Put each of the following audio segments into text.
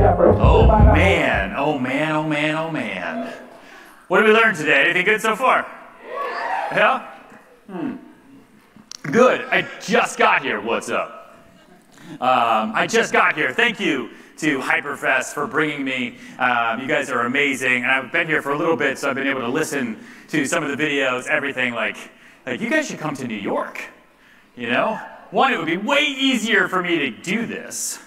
Oh man, oh man, oh man, oh man. What did we learn today? Anything good so far? Yeah? Good. I just got here. What's up? I just got here. Thank you to HyperFast for bringing me. You guys are amazing. And I've been here for a little bit, so I've been able to listen to some of the videos, everything. Like you guys should come to New York. You know? One, it would be way easier for me to do this.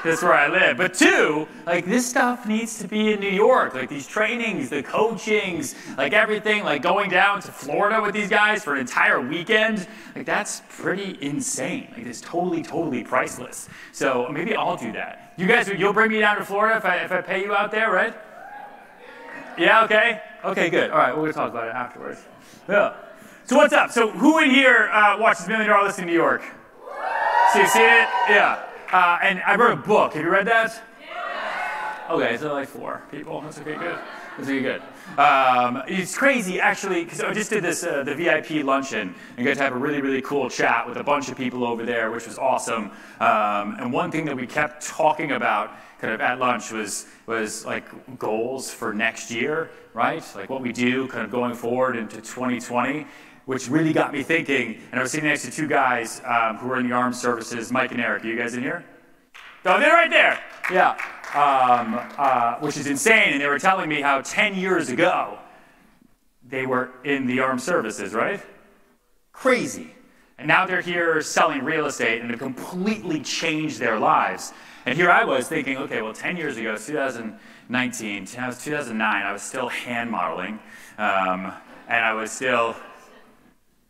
That's where I live. But two, like this stuff needs to be in New York. Like these trainings, the coachings, like everything, like going down to Florida with these guys for an entire weekend. Like that's pretty insane. Like it's totally, totally priceless. So maybe I'll do that. You guys, you'll bring me down to Florida if I pay you out there, right? Yeah, okay? Okay, good. All right, we're gonna talk about it afterwards. Yeah. So what's up? So who in here watches $1 Million Listing in New York? So you seen it? Yeah. And I wrote a book. Have you read that? Yeah. Okay, so like 4 people. That's okay, good. That's okay, good. It's crazy, actually, because I just did this, the VIP luncheon, and got to have a really, really cool chat with a bunch of people over there, which was awesome. And one thing that we kept talking about kind of at lunch was like goals for next year, right? Like what we do kind of going forward into 2020. Which really got me thinking, and I was sitting next to 2 guys who were in the armed services, Mike and Eric. Are you guys in here? Oh, they're right there. Yeah. Which is insane, and they were telling me how 10 years ago, they were in the armed services, right? Crazy. And now they're here selling real estate, and it completely changed their lives. And here I was thinking, okay, well, 10 years ago, 2019, 2009, I was still hand modeling, and I was still...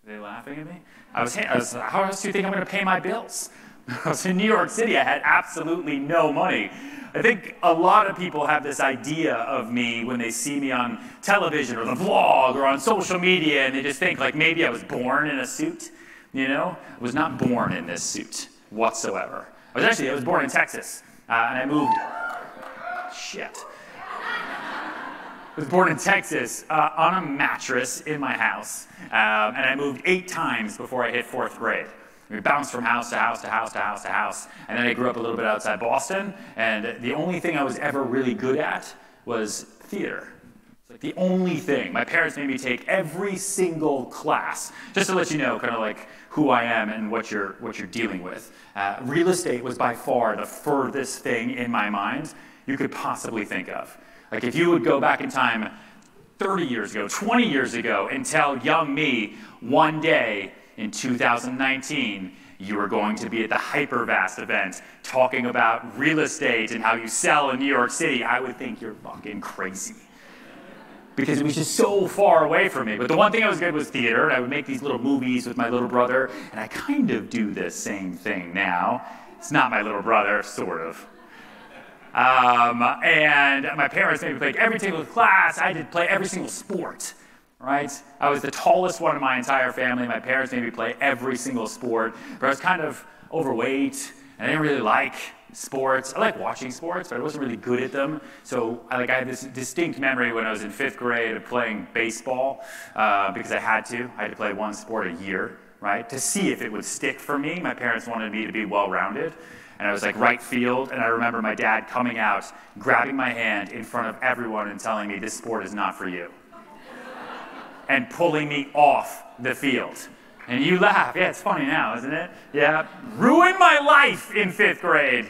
Are they laughing at me? How else do you think I'm going to pay my bills? I was in New York City. I had absolutely no money. I think a lot of people have this idea of me when they see me on television or the vlog or on social media, and they just think like maybe I was born in a suit. You know? I was not born in this suit whatsoever. I was born in Texas, and I moved. Shit. I was born in Texas on a mattress in my house, and I moved 8 times before I hit 4th grade. We bounced from house to house to house to house to house, and then I grew up a little bit outside Boston, and the only thing I was ever really good at was theater. It's like the only thing. My parents made me take every single class, just to let you know kind of like who I am and what you're dealing with. Real estate was by far the furthest thing in my mind you could possibly think of. Like if you would go back in time 30 years ago, 20 years ago, and tell young me one day in 2019 you were going to be at the HyperFast event talking about real estate and how you sell in New York City, I would think you're fucking crazy. Because it was just so far away from me. But the one thing I was good was theater, and I would make these little movies with my little brother, and I kind of do the same thing now. It's not my little brother, sort of. And my parents made me play every single class. I did play every single sport, right? I was the tallest one in my entire family. My parents made me play every single sport. But I was kind of overweight, and I didn't really like sports. I like watching sports, but I wasn't really good at them. So I had this distinct memory when I was in 5th grade of playing baseball because I had to. I had to play one sport a year, right? To see if it would stick for me. My parents wanted me to be well-rounded. And I was like right field, and I remember my dad coming out, grabbing my hand in front of everyone and telling me, this sport is not for you. And pulling me off the field. And you laugh. Yeah, it's funny now, isn't it? Yeah. Ruined my life in 5th grade.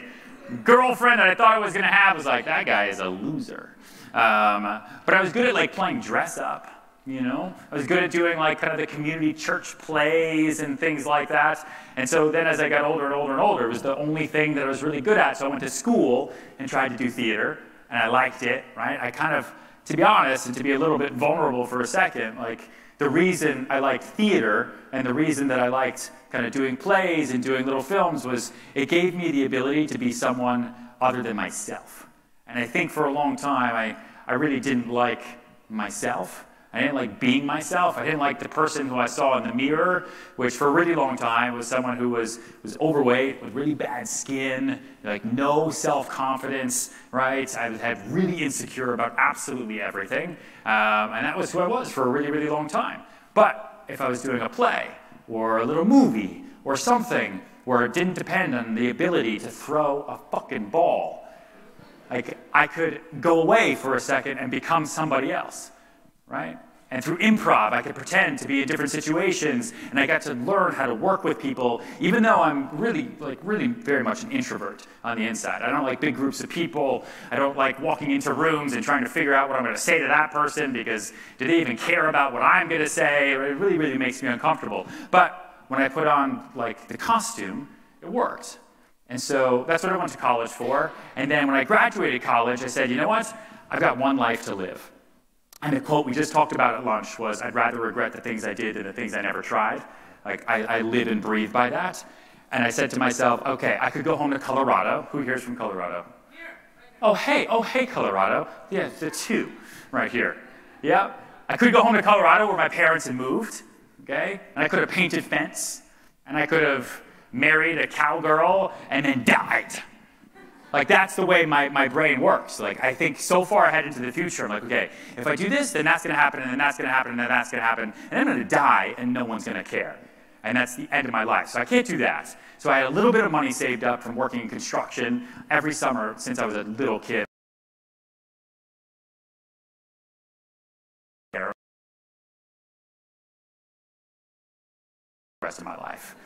Girlfriend that I thought I was going to have was like, that guy is a loser. But I was good at like playing dress up. You know, I was good at doing like kind of the community church plays and things like that. And so then as I got older and older and older, it was the only thing that I was really good at. So I went to school and tried to do theater, and I liked it, right? I kind of, to be honest, and to be a little bit vulnerable for a second, like the reason I liked theater and the reason that I liked kind of doing plays and doing little films was it gave me the ability to be someone other than myself. And I think for a long time, I really didn't like myself. I didn't like being myself. I didn't like the person who I saw in the mirror, which for a really long time was someone who was overweight, with really bad skin, like no self-confidence, right? I had really insecure about absolutely everything. And that was who I was for a really, really long time. But if I was doing a play or a little movie or something where it didn't depend on the ability to throw a fucking ball, Like, I could go away for a second and become somebody else, right? And through improv, I could pretend to be in different situations, and I got to learn how to work with people, even though I'm really very much an introvert on the inside. I don't like big groups of people. I don't like walking into rooms and trying to figure out what I'm going to say to that person, because do they even care about what I'm going to say? It really makes me uncomfortable. But when I put on, like, the costume, it worked. And so that's what I went to college for. And then when I graduated college, I said, you know what? I've got one life to live. And the quote we just talked about at lunch was, I'd rather regret the things I did than the things I never tried. Like, I live and breathe by that. And I said to myself, okay, I could go home to Colorado. Who here's from Colorado? Oh, hey, Colorado. Yeah, the two right here. Yeah. I could go home to Colorado where my parents had moved, okay? And I could have painted fence. And I could have married a cowgirl and then died. Like, that's the way my brain works. Like, I think so far ahead into the future. I'm like, okay, if I do this, then that's going to happen, and then that's going to happen, and then that's going to happen, and I'm going to die, and no one's going to care. And that's the end of my life. So I can't do that. So I had a little bit of money saved up from working in construction every summer since I was a little kid. The rest of my life.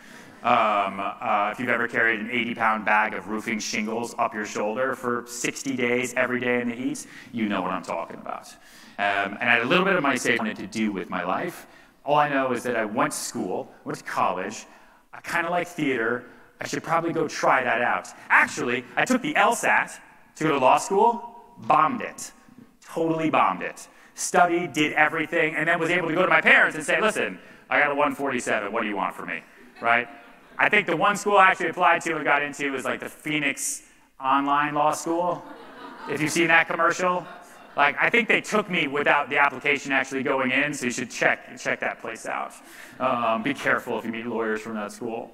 If you've ever carried an 80-pound bag of roofing shingles up your shoulder for 60 days, every day in the heat, you know what I'm talking about. And I had a little bit of money saved. Wanted to do with my life. All I know is that I went to school, went to college. I kind of like theater. I should probably go try that out. Actually, I took the LSAT to go to law school, bombed it. Totally bombed it. Studied, did everything, and then was able to go to my parents and say, listen, I got a 147, what do you want from me, right? I think the one school I actually applied to and got into was like the Phoenix Online Law School. If you've seen that commercial. Like, I think they took me without the application actually going in, so you should check that place out. Be careful if you meet lawyers from that school.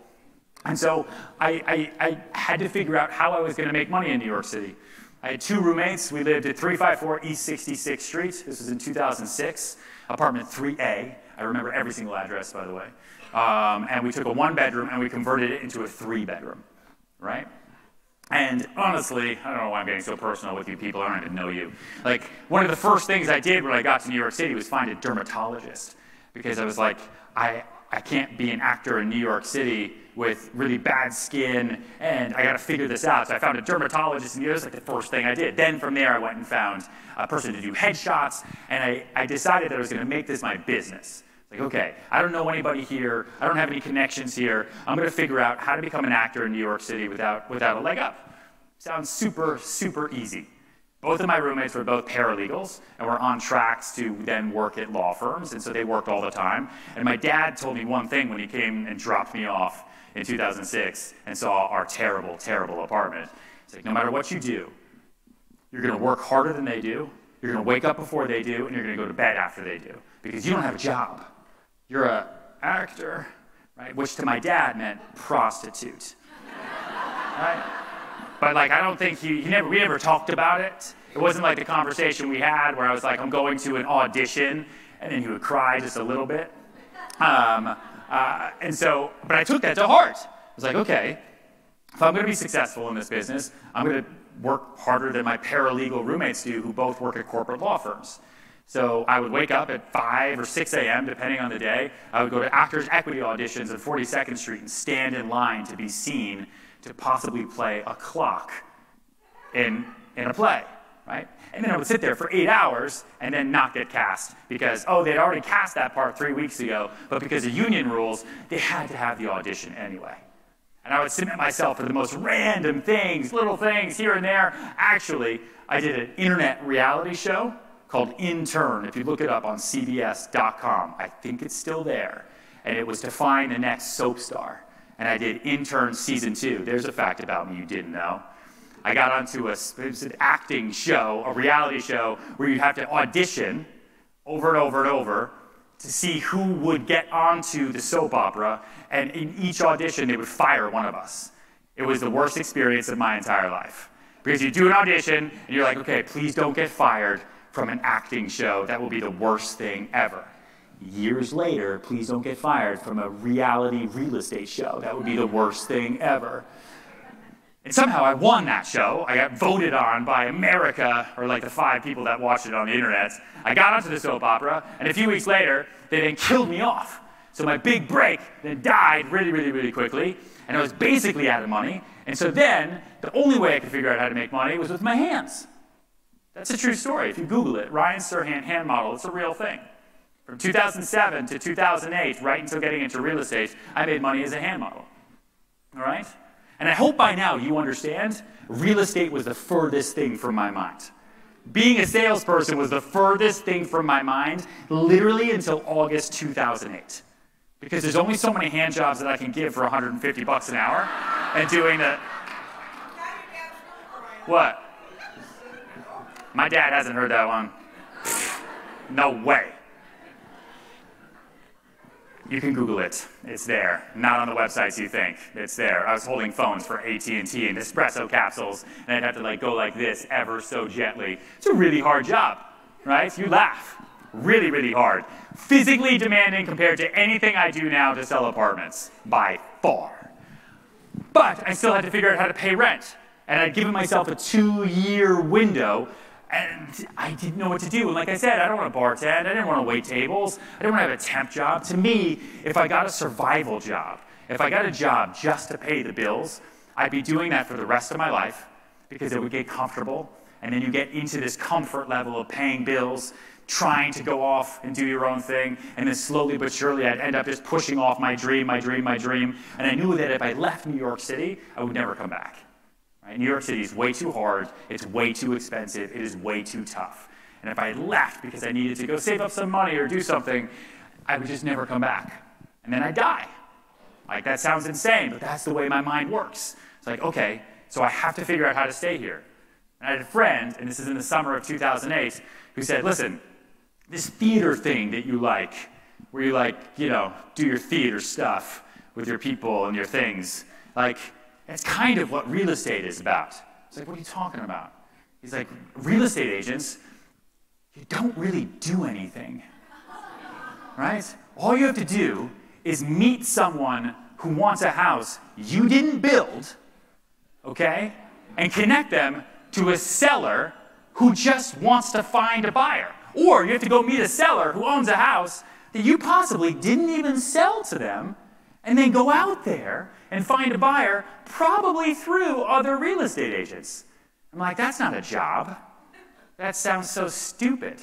And so I had to figure out how I was going to make money in New York City. I had two roommates. We lived at 354 East 66th Street. This was in 2006, apartment 3A. I remember every single address, by the way. And we took a one-bedroom and we converted it into a three-bedroom, right? And honestly, I don't know why I'm getting so personal with you people. I don't even know you. Like, one of the first things I did when I got to New York City was find a dermatologist, because I was like, I can't be an actor in New York City with really bad skin, and I got to figure this out. So I found a dermatologist, and it was like the first thing I did. Then from there, I went and found a person to do headshots, and I decided that I was going to make this my business. Like, okay, I don't know anybody here. I don't have any connections here. I'm going to figure out how to become an actor in New York City without a leg up. Sounds super, super easy. Both of my roommates were both paralegals and were on tracks to then work at law firms, and so they worked all the time. And my dad told me one thing when he came and dropped me off in 2006 and saw our terrible, terrible apartment. He's like, no matter what you do, you're going to work harder than they do, you're going to wake up before they do, and you're going to go to bed after they do, because you don't have a job. You're an actor, right? Which to my dad meant prostitute, right? But like, I don't think we never talked about it. It wasn't like the conversation we had where I was like, I'm going to an audition, and then he would cry just a little bit. But I took that to heart. I was like, okay, if I'm going to be successful in this business, I'm going to work harder than my paralegal roommates do, who both work at corporate law firms. So I would wake up at 5 or 6 a.m., depending on the day. I would go to Actors Equity auditions at 42nd Street and stand in line to be seen to possibly play a clock in a play, right? And then I would sit there for 8 hours and then not get cast because, oh, they'd already cast that part 3 weeks ago, but because of union rules, they had to have the audition anyway. And I would submit myself for the most random things, little things here and there. Actually, I did an internet reality show called Intern. If you look it up on CBS.com, I think it's still there. And it was to find the next soap star. And I did Intern Season 2. There's a fact about me you didn't know. I got onto it was an acting show, a reality show, where you'd have to audition over and over and over to see who would get onto the soap opera. And in each audition, they would fire one of us. It was the worst experience of my entire life. Because you do an audition, and you're like, okay, please don't get fired from an acting show. That will be the worst thing ever. Years later, please don't get fired from a reality real estate show. That would be the worst thing ever. And somehow I won that show. I got voted on by America, or like the 5 people that watched it on the internet. I got onto the soap opera, and a few weeks later, they then killed me off. So my big break then died really, really, really quickly, and I was basically out of money. And so then, the only way I could figure out how to make money was with my hands. That's a true story. If you Google it, Ryan Serhant hand model, it's a real thing. From 2007 to 2008, right until getting into real estate, I made money as a hand model. All right? And I hope by now you understand, real estate was the furthest thing from my mind. Being a salesperson was the furthest thing from my mind, literally until August 2008. Because there's only so many hand jobs that I can give for $150 an hour, and doing the... What? My dad hasn't heard that one. No way. You can Google it. It's there. Not on the websites you think. It's there. I was holding phones for AT&T and espresso capsules, and I'd have to like go like this ever so gently. It's a really hard job, right? You laugh. Really, really hard. Physically demanding compared to anything I do now to sell apartments, by far. But I still had to figure out how to pay rent. And I'd given myself a 2-year window, and I didn't know what to do. And like I said, I don't want to bartend. I didn't want to wait tables. I didn't want to have a temp job. To me, if I got a survival job, if I got a job just to pay the bills, I'd be doing that for the rest of my life because it would get comfortable. And then you get into this comfort level of paying bills, trying to go off and do your own thing. And then slowly but surely, I'd end up just pushing off my dream. And I knew that if I left New York City, I would never come back. Right? New York City is way too hard, it's way too expensive, it is way too tough. And if I left because I needed to go save up some money or do something, I would just never come back. And then I'd die. Like, that sounds insane, but that's the way my mind works. It's like, okay, so I have to figure out how to stay here. And I had a friend, and this is in the summer of 2008, who said, listen, this theater thing that you like, where you like, you know, do your theater stuff with your people and your things, like, that's kind of what real estate is about. It's like, what are you talking about? He's like, real estate agents, you don't really do anything, right? All you have to do is meet someone who wants a house you didn't build, okay, and connect them to a seller who just wants to find a buyer. Or you have to go meet a seller who owns a house that you possibly didn't even sell to them, and then go out there and find a buyer, probably through other real estate agents. I'm like, that's not a job. That sounds so stupid.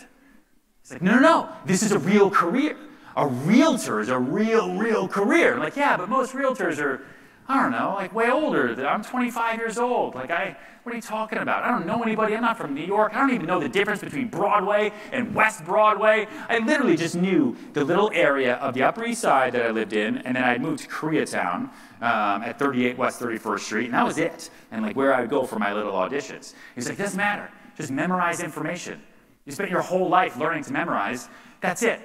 He's like, no, this is a real career. A realtor is a real career. I'm like, yeah, but most realtors are, I don't know, like way older. I'm 25 years old. Like, what are you talking about? I don't know anybody. I'm not from New York. I don't even know the difference between Broadway and West Broadway. I literally just knew the little area of the Upper East Side that I lived in, and then I'd moved to Koreatown at 38 West 31st Street, and that was it. And like where I would go for my little auditions. He's like, doesn't matter. Just memorize information. You spent your whole life learning to memorize. That's it.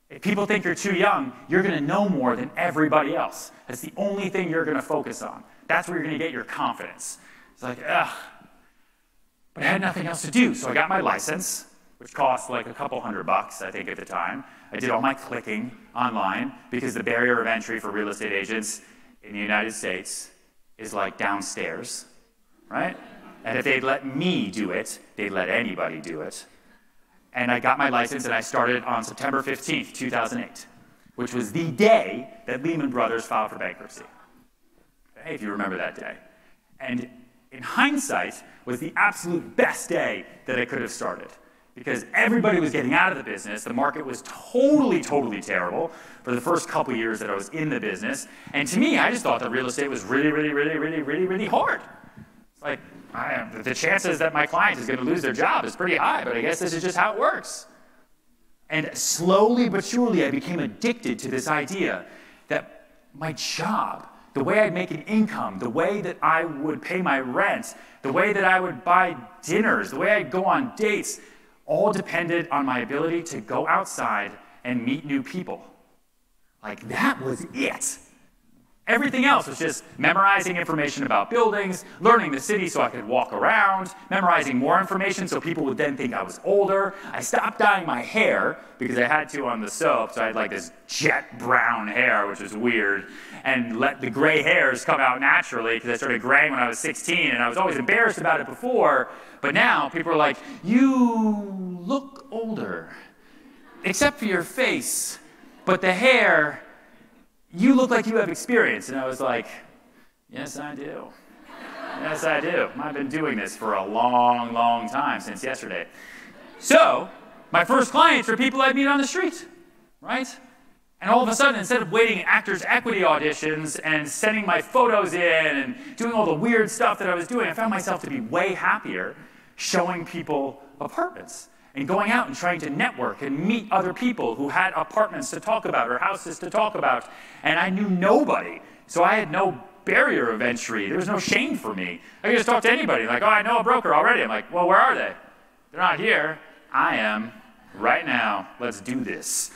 If people think you're too young, you're going to know more than everybody else. That's the only thing you're going to focus on. That's where you're going to get your confidence. It's like, ugh. But I had nothing else to do, so I got my license, which cost like a couple $100, I think, at the time. I did all my clicking online because the barrier of entry for real estate agents in the United States is like downstairs, right? And if they'd let me do it, they'd let anybody do it. And I got my license, and I started on September 15th, 2008, which was the day that Lehman Brothers filed for bankruptcy. Okay, if you remember that day. And in hindsight, was the absolute best day that I could have started. Because everybody was getting out of the business. The market was totally terrible for the first couple years that I was in the business. And to me, I just thought that real estate was really hard. It's like, the chances that my client is going to lose their job is pretty high, but I guess this is just how it works. And slowly but surely, I became addicted to this idea that my job, the way I'd make an income, the way that I would pay my rent, the way that I would buy dinners, the way I'd go on dates, all depended on my ability to go outside and meet new people. Like, that was it. Everything else was just memorizing information about buildings, learning the city so I could walk around, memorizing more information so people would then think I was older. I stopped dyeing my hair because I had to on the soap, so I had like this jet brown hair, which was weird, and let the gray hairs come out naturally because I started graying when I was 16, and I was always embarrassed about it before, but now people are like, you look older, except for your face, but the hair, you look like you have experience. And I was like, yes, I do. Yes, I do. I've been doing this for a long, long time, since yesterday. So my first clients are people I meet on the street, right? And all of a sudden, instead of waiting Actors Equity auditions and sending my photos in and doing all the weird stuff that I was doing, I found myself to be way happier showing people apartments and going out and trying to network and meet other people who had apartments to talk about or houses to talk about. And I knew nobody, so I had no barrier of entry. There was no shame for me. I could just talk to anybody, like, oh, I know a broker already. I'm like, well, where are they? They're not here. I am right now. Let's do this.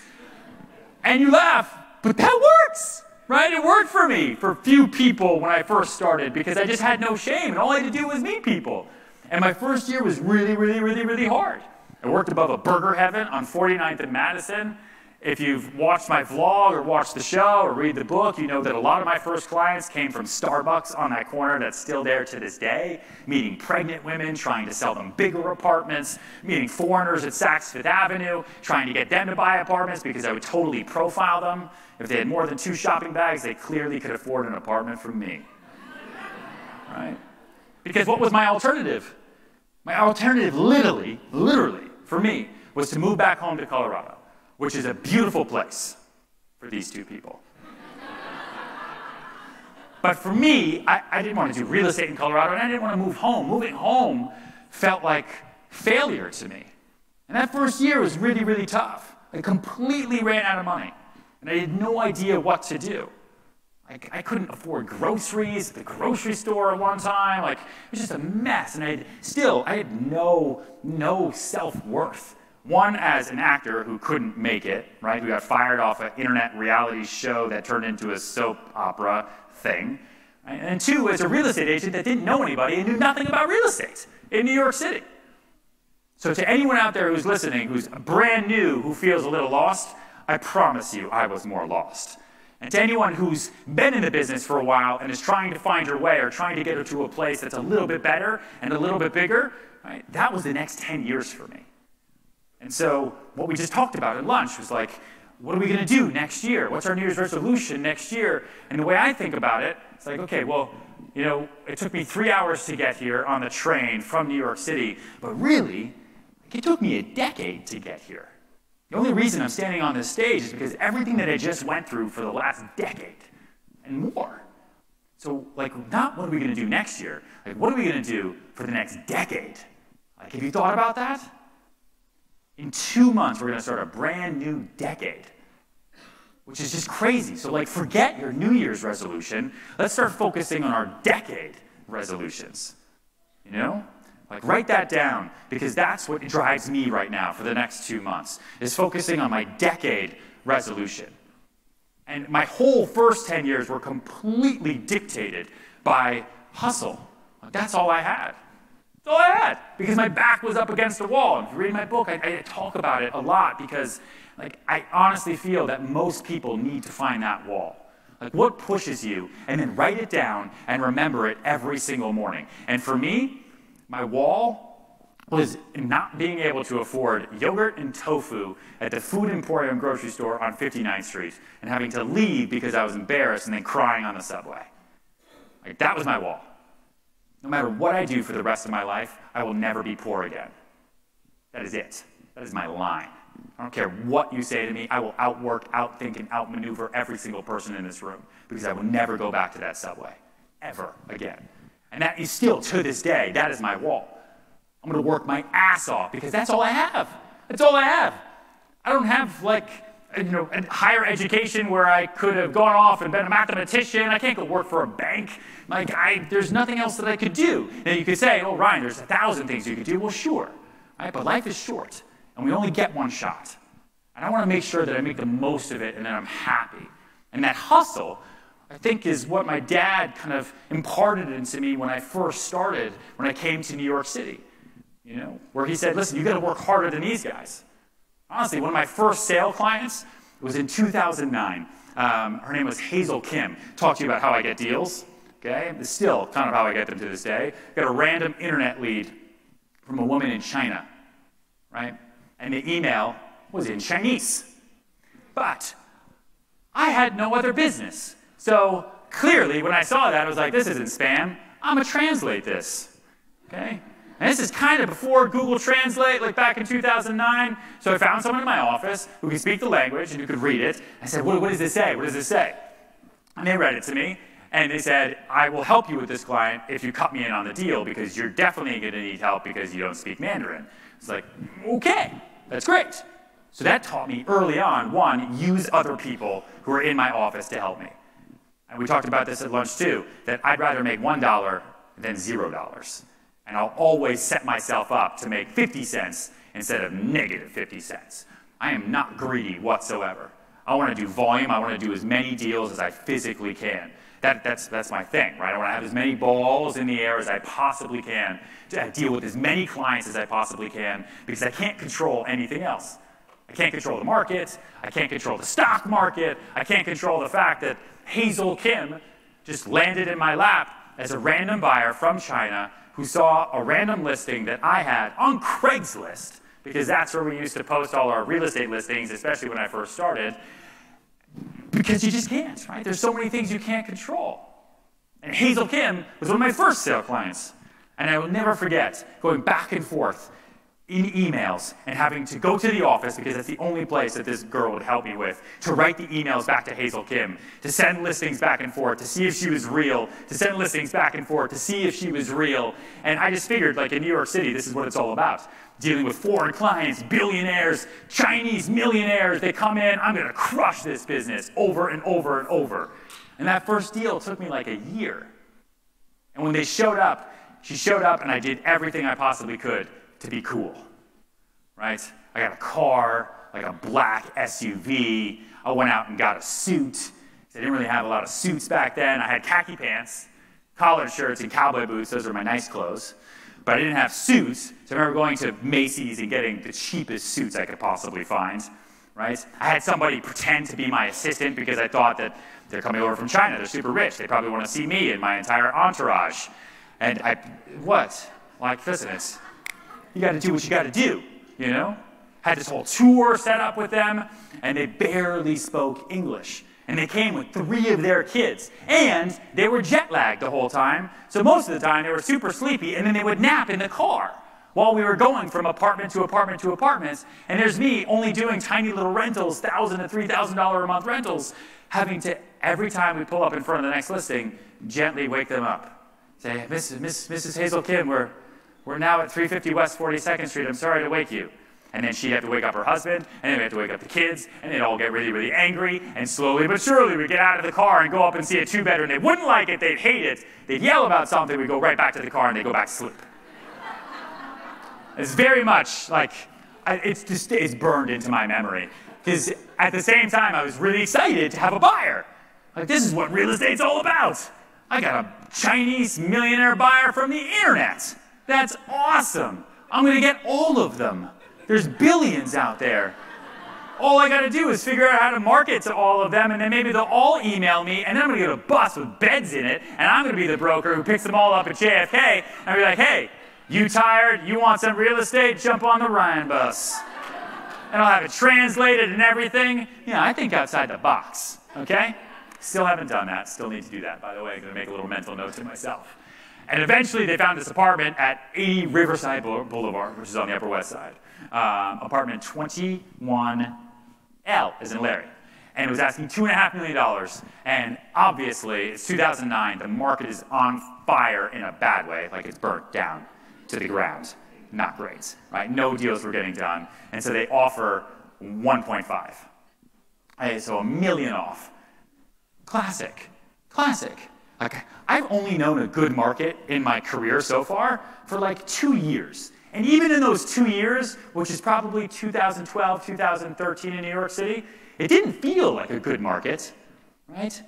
And you laugh, but that works, right? It worked for me for few people when I first started because I just had no shame, and all I had to do was meet people. And my first year was really, really, really, really hard. I worked above a burger heaven on 49th and Madison. If you've watched my vlog or watched the show or read the book, you know that a lot of my first clients came from Starbucks on that corner that's still there to this day, meeting pregnant women, trying to sell them bigger apartments, meeting foreigners at Saks Fifth Avenue, trying to get them to buy apartments because I would totally profile them. If they had more than 2 shopping bags, they clearly could afford an apartment from me. Right? Because what was my alternative? My alternative, literally, for me, was to move back home to Colorado, which is a beautiful place for these two people. But for me, I didn't want to do real estate in Colorado, and I didn't want to move home. Moving home felt like failure to me. And that first year was really, really tough. I completely ran out of money, and I had no idea what to do. I couldn't afford groceries at the grocery store at one time. Like, it was just a mess. And I had no self-worth. One, as an actor who couldn't make it, right? Who got fired off an internet reality show that turned into a soap opera thing. Right? And 2, as a real estate agent that didn't know anybody and knew nothing about real estate in New York City. So to anyone out there who's listening, who's brand new, who feels a little lost, I promise you I was more lost. And to anyone who's been in the business for a while and is trying to find your way or trying to get to a place that's a little bit better and a little bit bigger, right, that was the next 10 years for me. And so what we just talked about at lunch was like, what are we going to do next year? What's our New Year's resolution next year? And the way I think about it, it's like, okay, well, you know, it took me 3 hours to get here on the train from New York City, but really, it took me a decade to get here. The only reason I'm standing on this stage is because everything that I just went through for the last decade and more. So, like, not what are we going to do next year? Like, what are we going to do for the next decade? Like, have you thought about that? In 2 months, we're going to start a brand new decade, which is just crazy. So, like, forget your New Year's resolution. Let's start focusing on our decade resolutions, you know? Like, write that down, because that's what drives me right now for the next 2 months, is focusing on my decade resolution. And my whole first 10 years were completely dictated by hustle. Like, that's all I had. That's all I had, because my back was up against the wall. If you read my book, I talk about it a lot, because like, I honestly feel that most people need to find that wall. Like, what pushes you? And then write it down and remember it every single morning. And for me, my wall was not being able to afford yogurt and tofu at the Food Emporium grocery store on 59th Street and having to leave because I was embarrassed and then crying on the subway. Like, that was my wall. No matter what I do for the rest of my life, I will never be poor again. That is it. That is my line. I don't care what you say to me. I will outwork, outthink, and outmaneuver every single person in this room, because I will never go back to that subway, ever again. And that is still, to this day, that is my wall. I'm going to work my ass off, because that's all I have. That's all I have. I don't have, like, you know, a higher education where I could have gone off and been a mathematician. I can't go work for a bank. Like, there's nothing else that I could do. Now, you could say, oh, Ryan, there's 1,000 things you could do. Well, sure. Right? But life is short, and we only get one shot. And I want to make sure that I make the most of it and that I'm happy. And that hustle, I think is what my dad kind of imparted into me when I first started, when I came to New York City, where he said, listen, you got to work harder than these guys. Honestly, one of my first sale clients was in 2009. Her name was Hazel Kim. Talked to you about how I get deals. Okay, it's still kind of how I get them to this day. Got a random internet lead from a woman in China, right? And the email was in Chinese. But I had no other business. So clearly, when I saw that, I was like, this isn't spam. I'm going to translate this, okay? And this is kind of before Google Translate, like back in 2009. So I found someone in my office who could speak the language and who could read it. I said, what does this say? What does this say? And they read it to me. And they said, I will help you with this client if you cut me in on the deal because you're definitely going to need help because you don't speak Mandarin. It's like, okay, that's great. So that taught me early on, one, use other people who are in my office to help me. And we talked about this at lunch too, that I'd rather make $1 than $0. And I'll always set myself up to make 50 cents instead of negative 50 cents. I am not greedy whatsoever. I want to do volume. I want to do as many deals as I physically can. That's my thing, right? I want to have as many balls in the air as I possibly can to deal with as many clients as I possibly can because I can't control anything else. I can't control the market. I can't control the stock market. I can't control the fact that Hazel Kim just landed in my lap as a random buyer from China who saw a random listing that I had on Craigslist, because that's where we used to post all our real estate listings, especially when I first started, because you just can't, right? There's so many things you can't control. And Hazel Kim was one of my first sale clients. And I will never forget going back and forth in emails and having to go to the office, because that's the only place that this girl would help me with, to write the emails back to Hazel Kim, to send listings back and forth, to see if she was real, to send listings back and forth, to see if she was real. And I just figured, like in New York City, this is what it's all about. Dealing with foreign clients, billionaires, Chinese millionaires. They come in, I'm going to crush this business over and over and over. And that first deal took me like a year. And when they showed up, she showed up and I did everything I possibly could to be cool, right? I got a car, like a black SUV. I went out and got a suit. I didn't really have a lot of suits back then. I had khaki pants, collared shirts, and cowboy boots. Those are my nice clothes. But I didn't have suits, so I remember going to Macy's and getting the cheapest suits I could possibly find, right? I had somebody pretend to be my assistant because I thought that they're coming over from China. They're super rich. They probably want to see me and my entire entourage. And listen, you got to do what you got to do, you know? Had this whole tour set up with them, and they barely spoke English. And they came with 3 of their kids. And they were jet lagged the whole time. So most of the time, they were super sleepy, and then they would nap in the car while we were going from apartment to apartment to apartments. And there's me only doing tiny little rentals, $1,000 to $3,000 a month rentals, having to, every time we pull up in front of the next listing, gently wake them up. Say, Mrs. Hazel Kim, we're now at 350 West 42nd Street. I'm sorry to wake you. And then she'd have to wake up her husband, and then we have to wake up the kids, and they'd all get really, really angry, and slowly but surely we'd get out of the car and go up and see a 2-bedroom. They wouldn't like it, they'd hate it, they'd yell about something, we'd go right back to the car, and they'd go back to sleep. It's very much like, it's burned into my memory. Because at the same time, I was really excited to have a buyer. Like, this is what real estate's all about. I got a Chinese millionaire buyer from the internet. That's awesome. I'm going to get all of them. There's billions out there. All I got to do is figure out how to market to all of them, and then maybe they'll all email me, and then I'm going to get a bus with beds in it, and I'm going to be the broker who picks them all up at JFK, and I'll be like, hey, you tired? You want some real estate? Jump on the Ryan bus. And I'll have it translated and everything. Yeah, I think outside the box, okay? Still haven't done that. Still need to do that, by the way. I'm going to make a little mental note to myself. And eventually they found this apartment at 80 Riverside Boulevard, which is on the Upper West Side. Apartment 21L, as in Larry. And it was asking $2.5 million. And obviously, it's 2009. The market is on fire in a bad way, like it's burnt down to the ground. Not great, right? No deals were getting done. And so they offer 1.5. Okay, so $1 million off. Classic. Like, I've only known a good market in my career so far for like 2 years. And even in those 2 years, which is probably 2012, 2013 in New York City, it didn't feel like a good market, right?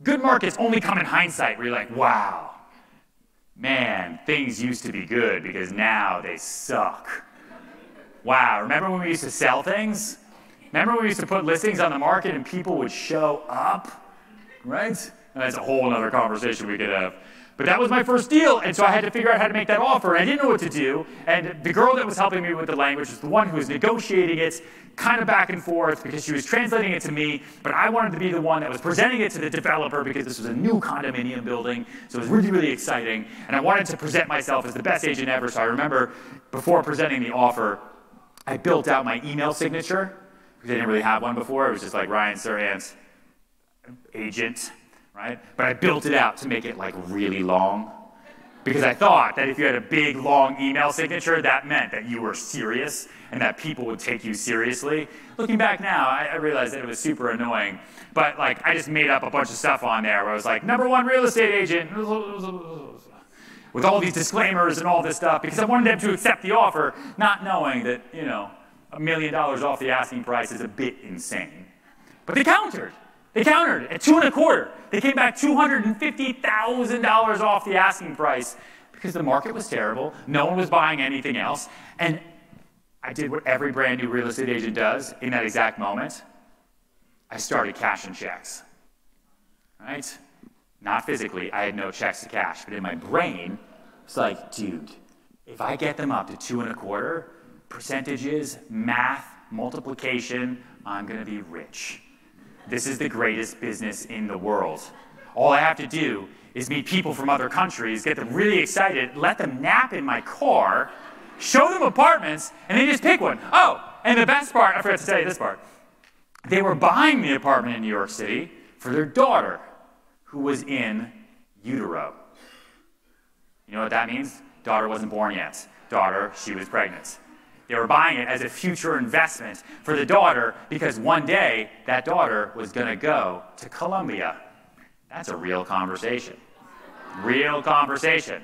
Good markets only come in hindsight, where you're like, wow, man, things used to be good because now they suck. Wow, remember when we used to sell things? Remember when we used to put listings on the market and people would show up? Right? And that's a whole other conversation we could have. But that was my first deal, and so I had to figure out how to make that offer, and I didn't know what to do. And the girl that was helping me with the language was the one who was negotiating it, kind of back and forth, because she was translating it to me, but I wanted to be the one that was presenting it to the developer because this was a new condominium building, so it was really, really exciting. And I wanted to present myself as the best agent ever, so I remember before presenting the offer, I built out my email signature, because I didn't really have one before. It was just like Ryan Serhant, agent. Right? But I built it out to make it like really long, because I thought that if you had a big, long email signature, that meant that you were serious and that people would take you seriously. Looking back now, I realized that it was super annoying. But like, I just made up a bunch of stuff on there where I was like, #1 real estate agent, with all these disclaimers and all this stuff, because I wanted them to accept the offer, not knowing that, you know, $1 million off the asking price is a bit insane. But they countered. They countered at 2.25. They came back $250,000 off the asking price because the market was terrible. No one was buying anything else. And I did what every brand new real estate agent does in that exact moment. I started cashing checks. Right? Not physically. I had no checks to cash. But in my brain, it's like, dude, if I get them up to 2.25, percentages, math, multiplication, I'm going to be rich. This is the greatest business in the world. All I have to do is meet people from other countries, get them really excited, let them nap in my car, show them apartments, and they just pick one. Oh, and the best part, I forgot to tell you this part. They were buying the apartment in New York City for their daughter, who was in utero. You know what that means? Daughter wasn't born yet. Daughter, she was pregnant. They were buying it as a future investment for the daughter because one day that daughter was going to go to Colombia. That's a real conversation. Real conversation.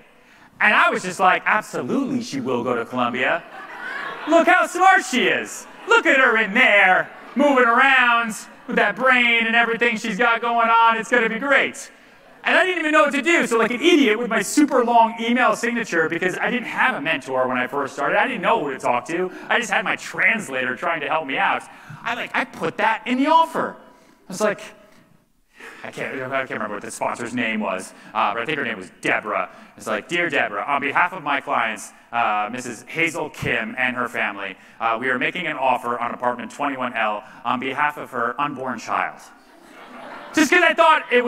And I was just like, absolutely she will go to Colombia. Look how smart she is. Look at her in there, moving around with that brain and everything she's got going on. It's going to be great. And I didn't even know what to do. So like an idiot with my super long email signature, because I didn't have a mentor when I first started. I didn't know who to talk to. I just had my translator trying to help me out. I put that in the offer. I was like, I can't remember what the sponsor's name was, but I think her name was Deborah. It's like, dear Deborah, on behalf of my clients, Mrs. Hazel Kim and her family, we are making an offer on apartment 21L on behalf of her unborn child. Just because I thought it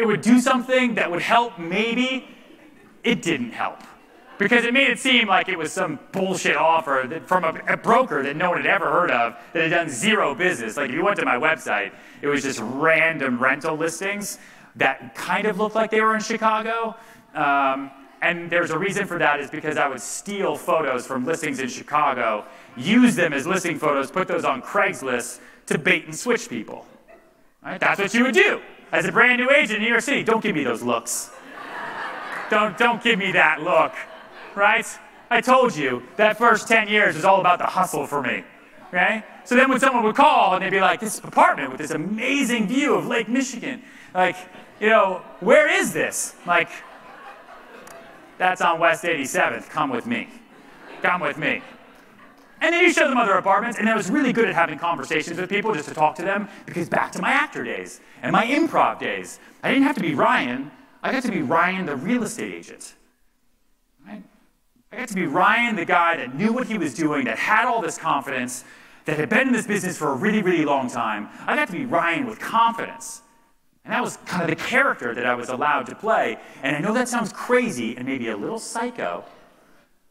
would do something that would help, maybe. It didn't help. Because it made it seem like it was some bullshit offer from a broker that no one had ever heard of, that had done zero business. Like if you went to my website, it was just random rental listings that kind of looked like they were in Chicago. And there's a reason for that, is because I would steal photos from listings in Chicago, use them as listing photos, put those on Craigslist to bait and switch people. Right? That's what you would do. As a brand new agent in New York City, don't give me those looks. Don't give me that look, right? I told you, that first 10 years was all about the hustle for me, right? So then when someone would call and they'd be like, this apartment with this amazing view of Lake Michigan, like, you know, where is this? Like, that's on West 87th, come with me. Come with me. And then you show them other apartments, and I was really good at having conversations with people just to talk to them, because back to my actor days and my improv days, I didn't have to be Ryan. I got to be Ryan, the real estate agent. Right? I got to be Ryan, the guy that knew what he was doing, that had all this confidence, that had been in this business for a really, really long time. I got to be Ryan with confidence. And that was kind of the character that I was allowed to play. And I know that sounds crazy and maybe a little psycho,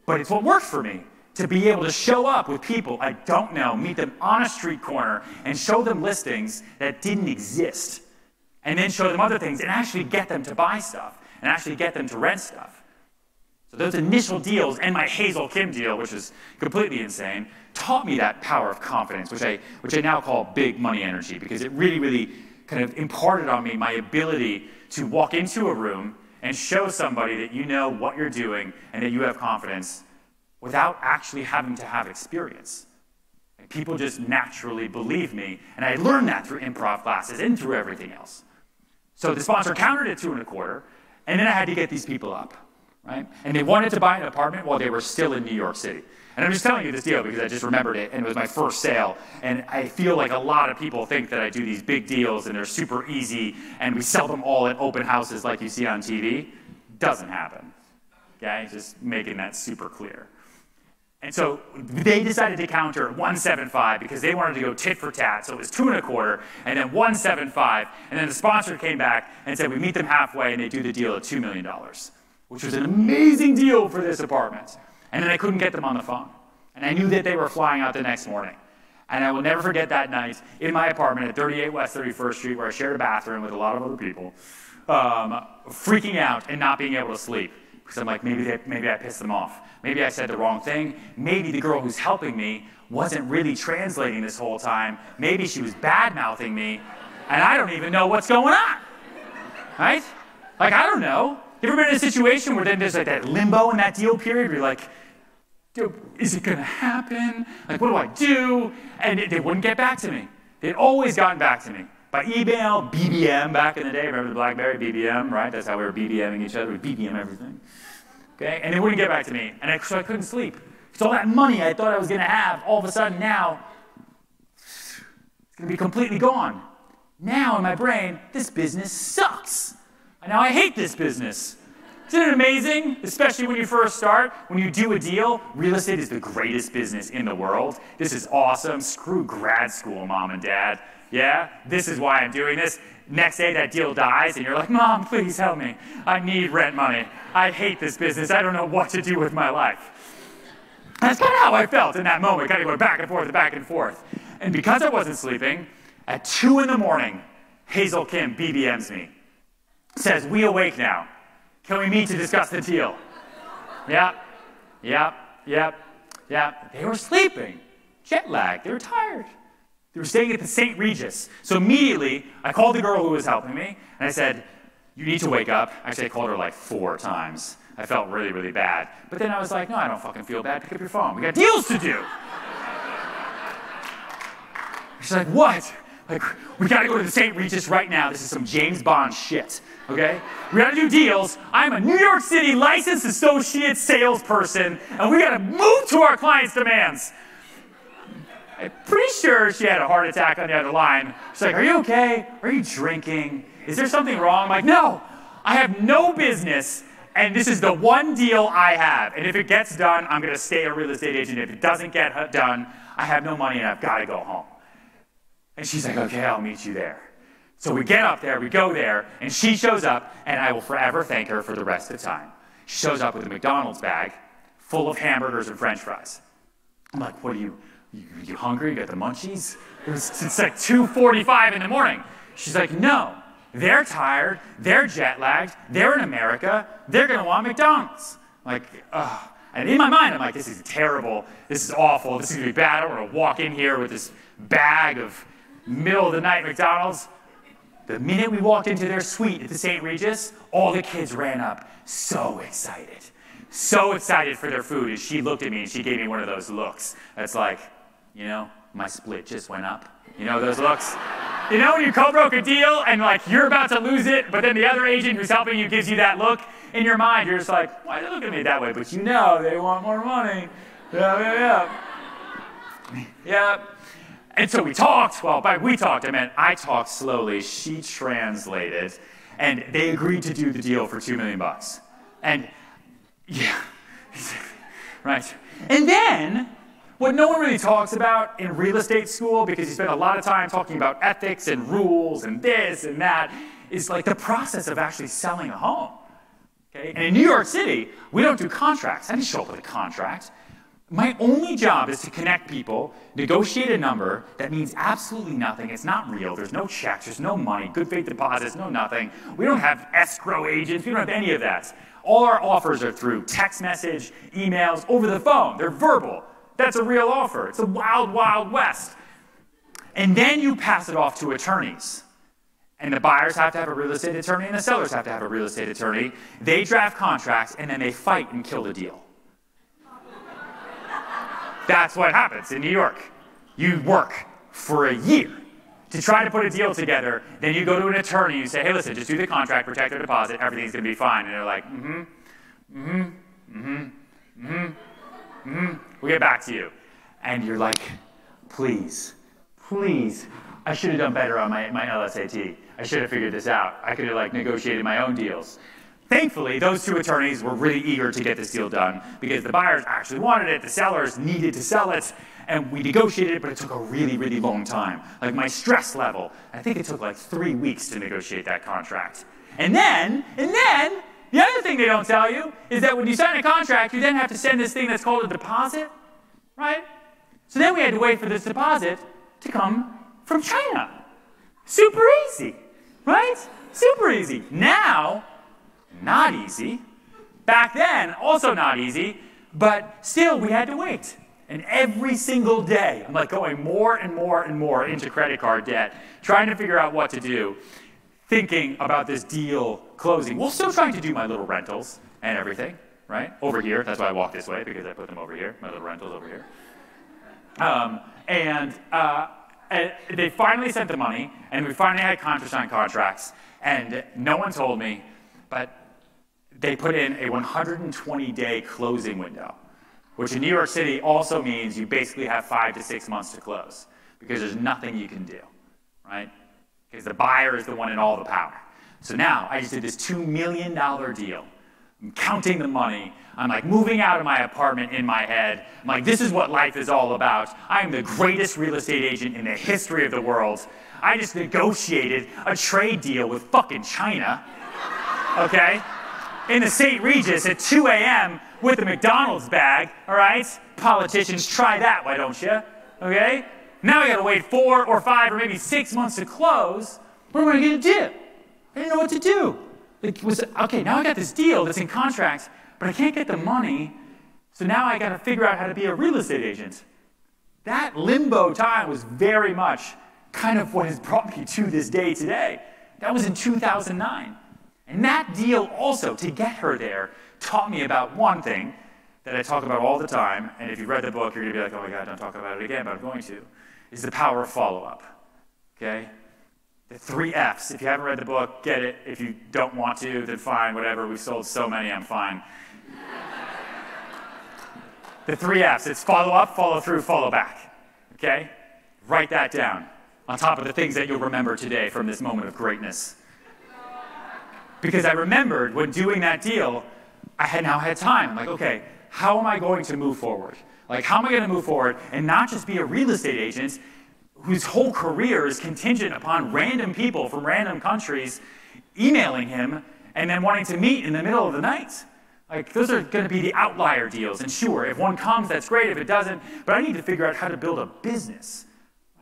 but it's what worked for me. To be able to show up with people I don't know, meet them on a street corner, and show them listings that didn't exist. And then show them other things and actually get them to buy stuff and actually get them to rent stuff. So those initial deals, and my Hazel Kim deal, which is completely insane, taught me that power of confidence, which I now call big money energy, because it really, really kind of imparted on me my ability to walk into a room and show somebody that you know what you're doing and that you have confidence without actually having to have experience. And people just naturally believe me, and I learned that through improv classes and through everything else. So the sponsor countered at 2.25, and then I had to get these people up, right? And they wanted to buy an apartment while they were still in New York City. And I'm just telling you this deal because I just remembered it, and it was my first sale. And I feel like a lot of people think that I do these big deals, and they're super easy, and we sell them all at open houses like you see on TV. Doesn't happen, okay? Just making that super clear. And so they decided to counter at 175 because they wanted to go tit for tat. So it was 2.25 and then 175. And then the sponsor came back and said, we meet them halfway and they do the deal at $2 million, which was an amazing deal for this apartment. And then I couldn't get them on the phone. And I knew that they were flying out the next morning. And I will never forget that night in my apartment at 38 West 31st Street where I shared a bathroom with a lot of other people, freaking out and not being able to sleep. Because I'm like, maybe I pissed them off. Maybe I said the wrong thing. Maybe the girl who's helping me wasn't really translating this whole time. Maybe she was bad-mouthing me, and I don't even know what's going on, right? Like, I don't know. You ever been in a situation where then there's like that limbo in that deal period where you're like, dude, is it gonna happen? Like, what do I do? And they wouldn't get back to me. They'd always gotten back to me. By email, BBM back in the day. Remember the BlackBerry, BBM, right? That's how we were BBMing each other. We BBM everything. Okay? And they wouldn't get back to me. And so I couldn't sleep. So all that money I thought I was going to have, all of a sudden now, it's going to be completely gone. Now in my brain, this business sucks. And now I hate this business. Isn't it amazing? Especially when you first start, when you do a deal, real estate is the greatest business in the world. This is awesome. Screw grad school, mom and dad. Yeah? This is why I'm doing this. Next day, that deal dies, and you're like, Mom, please help me. I need rent money. I hate this business. I don't know what to do with my life. That's kind of how I felt in that moment, kind of going back and forth and back and forth. And because I wasn't sleeping, at 2 in the morning, Hazel Kim BBMs me. Says, we awake now. Can we meet to discuss the deal? Yep. They were sleeping. Jet lag. They were tired. They were staying at the St. Regis. So immediately, I called the girl who was helping me, and I said, you need to wake up. Actually, I called her like 4 times. I felt really, really bad. But then I was like, no, I don't fucking feel bad. Pick up your phone. We got deals to do. She's like, what? Like, we gotta go to the St. Regis right now. This is some James Bond shit, okay? We gotta do deals. I'm a New York City licensed associate salesperson, and we gotta move to our clients' demands. I'm pretty sure she had a heart attack on the other line. She's like, are you okay? Are you drinking? Is there something wrong? I'm like, no, I have no business, and this is the one deal I have. And if it gets done, I'm gonna stay a real estate agent. If it doesn't get done, I have no money and I've gotta go home. And she's like, okay, I'll meet you there. So we get up there, we go there, and she shows up, and I will forever thank her for the rest of the time. She shows up with a McDonald's bag full of hamburgers and French fries. I'm like, what are you hungry? You got the munchies? It's like 2:45 in the morning. She's like, no, they're tired, they're jet lagged, they're in America, they're gonna want McDonald's. I'm like, ugh. And in my mind, I'm like, this is terrible, this is awful, this is gonna be bad. I'm gonna walk in here with this bag of middle of the night McDonald's. The minute we walked into their suite at the St. Regis, all the kids ran up, so excited for their food. And she looked at me and she gave me one of those looks that's like, you know, my split just went up. You know those looks? You know when you co-broke a deal and like you're about to lose it, but then the other agent who's helping you gives you that look? In your mind, you're just like, why are they looking at me that way? But you know they want more money. Yeah. And so we talked. Well, by we talked, I meant I talked slowly. She translated, and they agreed to do the deal for $2 million. And yeah, right. And then, what no one really talks about in real estate school, because you spend a lot of time talking about ethics and rules and this and that, is like the process of actually selling a home. Okay? And in New York City, we don't do contracts. I didn't show up with a contract. My only job is to connect people, negotiate a number that means absolutely nothing. It's not real. There's no checks. There's no money. Good faith deposits. No nothing. We don't have escrow agents. We don't have any of that. All our offers are through text message, emails, over the phone. They're verbal. That's a real offer. It's a wild, wild west. And then you pass it off to attorneys. And the buyers have to have a real estate attorney and the sellers have to have a real estate attorney. They draft contracts and then they fight and kill the deal. That's what happens in New York. You work for a year. to try to put a deal together. Then you go to an attorney and you say, hey, listen, just do the contract, protect their deposit, everything's going to be fine. And they're like, we'll get back to you. And you're like, please, I should have done better on my LSAT. I should have figured this out. I could have negotiated my own deals. Thankfully, those two attorneys were really eager to get this deal done because the buyers actually wanted it, the sellers needed to sell it, and we negotiated it, but it took a really, really long time. Like my stress level, I think it took 3 weeks to negotiate that contract. And then, the other thing they don't tell you is that when you sign a contract, you then have to send this thing that's called a deposit, right? So then we had to wait for this deposit to come from China. Super easy, right? Super easy. Now, not easy. Back then, also not easy, but still we had to wait. And every single day, I'm going more and more and more into credit card debt, trying to figure out what to do, thinking about this deal closing, while still trying to do my little rentals and everything, right? Over here, that's why I walk this way, because I put them over here, my little rentals over here. And they finally sent the money, and we finally had signed contracts, and no one told me, but they put in a 120-day closing window, which in New York City also means you basically have 5 to 6 months to close, because there's nothing you can do, right? Because the buyer is the one in all the power. So now, I just did this $2 million deal. I'm counting the money. I'm moving out of my apartment in my head. I'm this is what life is all about. I am the greatest real estate agent in the history of the world. I just negotiated a trade deal with fucking China, okay? In the St. Regis at 2 a.m. with a McDonald's bag, all right? Politicians, try that, why don't you? Okay? Now I gotta wait 4 or 5 or maybe 6 months to close. What am I gonna do? I didn't know what to do. Okay, now I got this deal that's in contract, but I can't get the money, so now I gotta figure out how to be a real estate agent. That limbo time was very much kind of what has brought me to this day today. That was in 2009. And that deal also, to get her there, taught me about one thing that I talk about all the time, and if you've read the book, you're gonna be oh my God, don't talk about it again, but I'm going to, is the power of follow-up, okay? The 3 Fs. If you haven't read the book, get it. If you don't want to, then fine, whatever. We've sold so many, I'm fine. The 3 Fs. It's follow up, follow through, follow back. Okay? Write that down on top of the things that you'll remember today from this moment of greatness. Because I remembered when doing that deal, I had now had time. I'm okay, how am I going to move forward? How am I going to move forward and not just be a real estate agent whose whole career is contingent upon random people from random countries emailing him and then wanting to meet in the middle of the night. Those are going to be the outlier deals. And sure, if one comes, that's great. If it doesn't, but I need to figure out how to build a business,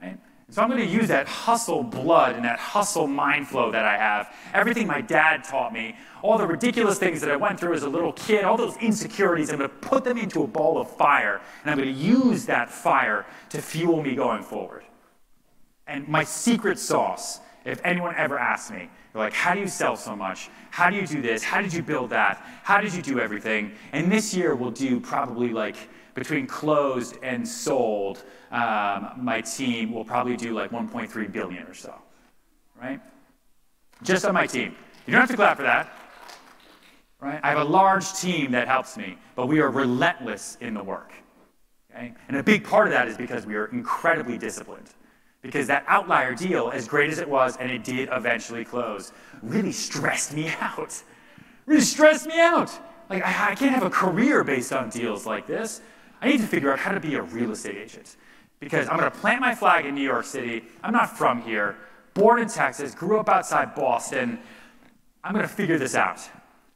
right? And so I'm going to use that hustle blood and that hustle mind flow that I have, everything my dad taught me, all the ridiculous things that I went through as a little kid, all those insecurities, I'm going to put them into a ball of fire, and I'm going to use that fire to fuel me going forward. And my secret sauce, if anyone ever asks me, they're how do you sell so much? How do you do this? How did you build that? How did you do everything? And this year we'll do probably between closed and sold, my team will probably do 1.3 billion or so, right? Just on my team. You don't have to clap for that, right? I have a large team that helps me, but we are relentless in the work, okay? And a big part of that is because we are incredibly disciplined. Because that outlier deal, as great as it was, and it did eventually close, really stressed me out. Really stressed me out. I can't have a career based on deals like this. I need to figure out how to be a real estate agent. Because I'm going to plant my flag in New York City. I'm not from here. Born in Texas, grew up outside Boston. I'm going to figure this out.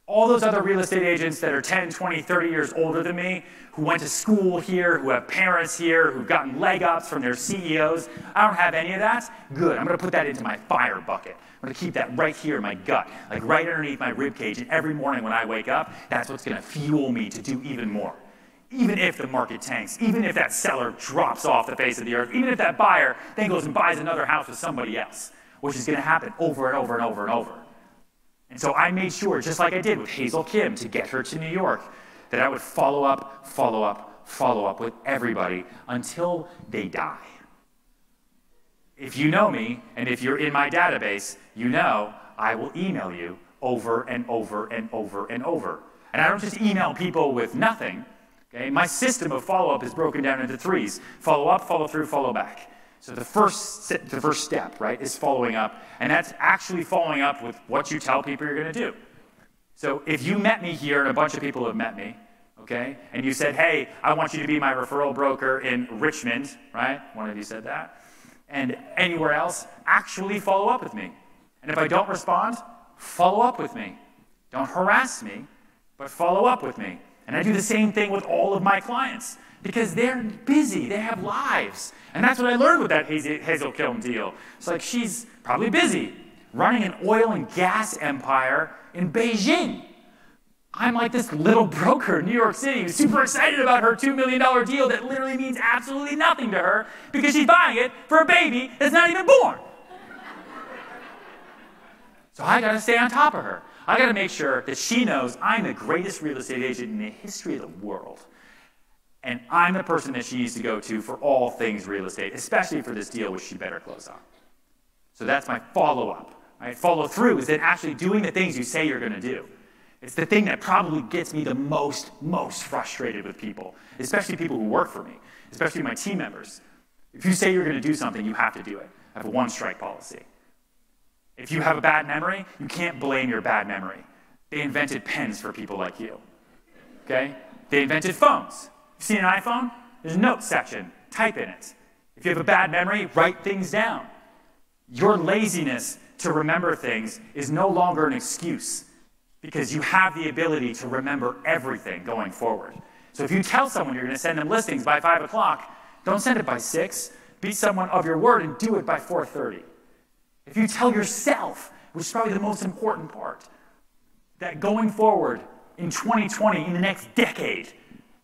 All those other real estate agents that are 10, 20, 30 years older than me, who went to school here, who have parents here, who've gotten leg ups from their CEOs, I don't have any of that. Good, I'm going to put that into my fire bucket. I'm going to keep that right here in my gut, right underneath my rib cage. And every morning when I wake up, that's what's going to fuel me to do even more. Even if the market tanks, even if that seller drops off the face of the earth, even if that buyer then goes and buys another house with somebody else, which is going to happen over and over and over and over. And so I made sure, just like I did with Hazel Kim to get her to New York, that I would follow up with everybody until they die. if you know me, and if you're in my database, you know I will email you over and over and over and over. And I don't just email people with nothing. Okay? My system of follow-up is broken down into 3s. Follow up, follow through, follow back. So the first step, right, is following up. And that's actually following up with what you tell people you're going to do. So if you met me here, and a bunch of people have met me, okay, and you said, hey, I want you to be my referral broker in Richmond, right? One of you said that. And anywhere else, actually follow up with me. And if I don't respond, follow up with me. Don't harass me, but follow up with me. And I do the same thing with all of my clients because they're busy. They have lives. And that's what I learned with that Hazel Kiln deal. It's like she's probably busy running an oil and gas empire in Beijing. I'm like this little broker in New York City who's super excited about her $2 million deal that literally means absolutely nothing to her because she's buying it for a baby that's not even born. So I got to stay on top of her. I got to make sure that she knows I'm the greatest real estate agent in the history of the world. And I'm the person that she needs to go to for all things real estate, especially for this deal, which she better close on. So that's my follow-up. Right? Follow through is then actually doing the things you say you're going to do. It's the thing that probably gets me the most frustrated with people, especially people who work for me, especially my team members. If you say you're going to do something, you have to do it. I have a one-strike policy. If you have a bad memory, you can't blame your bad memory. They invented pens for people like you. Okay? They invented phones. You see an iPhone? There's a notes section. Type in it. If you have a bad memory, write things down. Your laziness to remember things is no longer an excuse because you have the ability to remember everything going forward. So if you tell someone you're going to send them listings by 5 o'clock, don't send it by 6. Be someone of your word and do it by 4:30. If you tell yourself, which is probably the most important part, that going forward in 2020, in the next decade,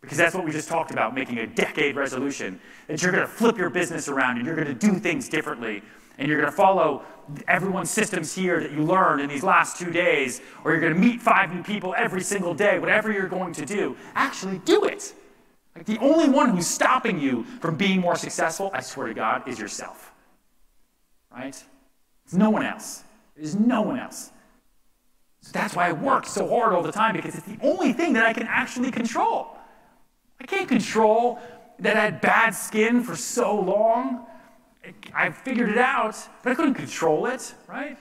because that's what we just talked about, making a decade resolution, that you're going to flip your business around and you're going to do things differently, and you're going to follow everyone's systems here that you learned in these last 2 days, or you're going to meet 5 new people every single day, whatever you're going to do, actually do it. Like the only one who's stopping you from being more successful, I swear to God, is yourself. Right? It's no one else. There's no one else. So that's why I work so hard all the time, because it's the only thing that I can actually control. I can't control that I had bad skin for so long. I figured it out, but I couldn't control it, right?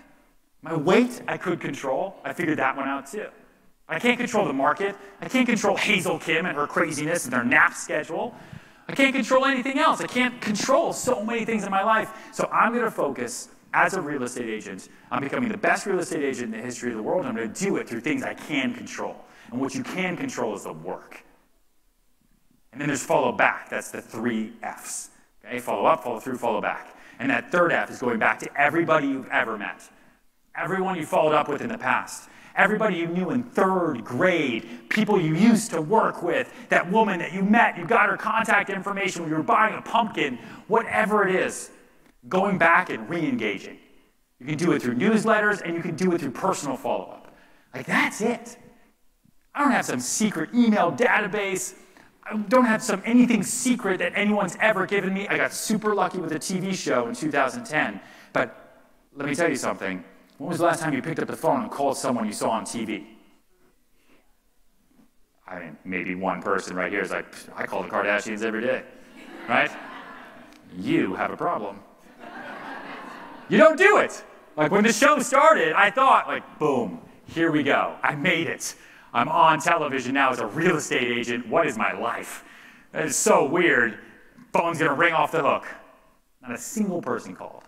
My weight, I could control. I figured that one out too. I can't control the market. I can't control Hazel Kim and her craziness and her nap schedule. I can't control anything else. I can't control so many things in my life. So I'm going to focus as a real estate agent on becoming the best real estate agent in the history of the world. I'm going to do it through things I can control. And what you can control is the work. And then there's follow back. That's the 3 Fs. Okay? Follow up, follow through, follow back. And that 3rd F is going back to everybody you've ever met. Everyone you followed up with in the past. Everybody you knew in 3rd grade. People you used to work with. That woman that you met, you got her contact information when you were buying a pumpkin. Whatever it is. Going back and re-engaging. You can do it through newsletters and you can do it through personal follow-up. Like, that's it. I don't have some secret email database. I don't have anything secret that anyone's ever given me. I got super lucky with a TV show in 2010. But let me tell you something. When was the last time you picked up the phone and called someone you saw on TV? I mean, maybe one person right here is like, I call the Kardashians every day, right? You have a problem. You don't do it. Like when the show started, I thought, like, boom, here we go. I made it. I'm on television now as a real estate agent. What is my life? That is so weird. Phone's going to ring off the hook. Not a single person called.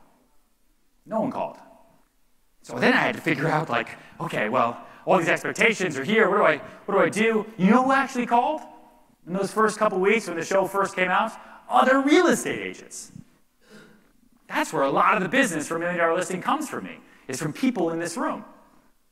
No one called. So then I had to figure out, like, okay, well, all these expectations are here. What do I do? You know who actually called in those first couple weeks when the show first came out? Other real estate agents. That's where a lot of the business for $1 Million Listing comes from me, is from people in this room.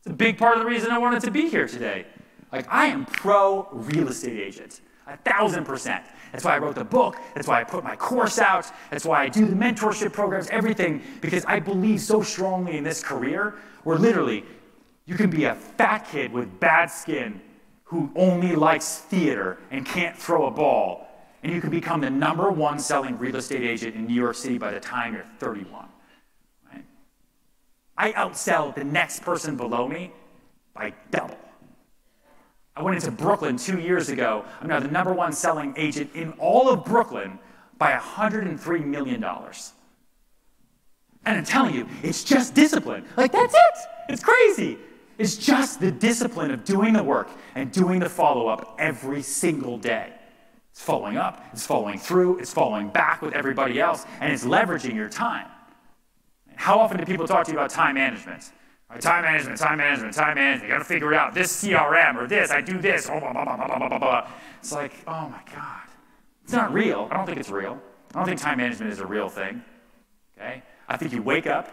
It's a big part of the reason I wanted to be here today. Like, I am pro real estate agent, 1,000%. That's why I wrote the book. That's why I put my course out. That's why I do the mentorship programs, everything, because I believe so strongly in this career where literally you can be a fat kid with bad skin who only likes theater and can't throw a ball, And you can become the #1 selling real estate agent in New York City by the time you're 31. Right? I outsell the next person below me by double. I went into Brooklyn 2 years ago. I'm now the #1 selling agent in all of Brooklyn by $103 million. And I'm telling you, it's just discipline. Like, that's it. It's crazy. It's just the discipline of doing the work and doing the follow-up every single day. It's following up, it's following through, it's following back with everybody else, and it's leveraging your time. How often do people talk to you about time management? Right, time management, time management, time management. You got to figure it out. This CRM or this, I do this. Blah, blah, blah, blah, blah, blah, blah. It's like, oh my God. It's not real. I don't think it's real. I don't think time management is a real thing. Okay? I think you wake up,